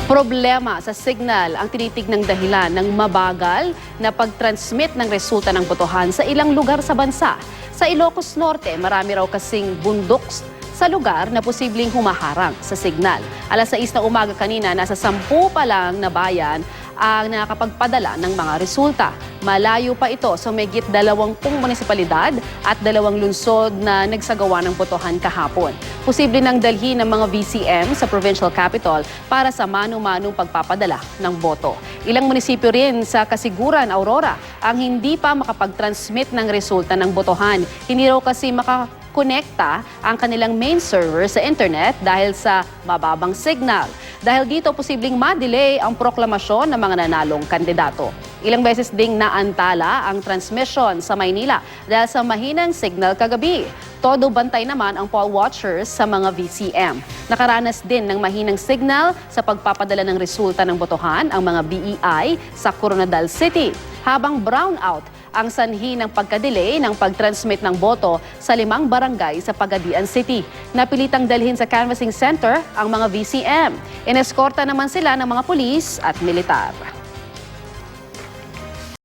Problema sa signal ang tinitignang dahilan ng mabagal na pag-transmit ng resulta ng botohan sa ilang lugar sa bansa. Sa Ilocos Norte, marami raw kasing bundok sa lugar na posibleng humaharang sa signal. Alas 6 ng umaga kanina, nasa 10 pa lang na bayan ang nakakapagpadala ng mga resulta. Malayo pa ito sa mahigit 20 munisipalidad at 2 lungsod na nagsagawa ng botohan kahapon. Posible nang dalhin ng mga VCM sa provincial capital para sa mano-manong pagpapadala ng boto. Ilang munisipyo rin sa Kasiguran, Aurora ang hindi pa makapag-transmit ng resulta ng botohan. Hindi raw kasi makakonekta ang kanilang main server sa internet dahil sa mababang signal. Dahil dito, posibleng ma-delay ang proklamasyon ng mga nanalong kandidato. Ilang beses ding naantala ang transmission sa Maynila dahil sa mahinang signal kagabi. Todo bantay naman ang poll watchers sa mga VCM. Nakaranas din ng mahinang signal sa pagpapadala ng resulta ng botohan ang mga BEI sa Coronadal City, habang brownout ang sanhi ng pagka-delay ng pag-transmit ng boto sa 5 barangay sa Pagadian City. Napilitang dalhin sa canvassing center ang mga VCM. Ineskorta naman sila ng mga pulis at militar.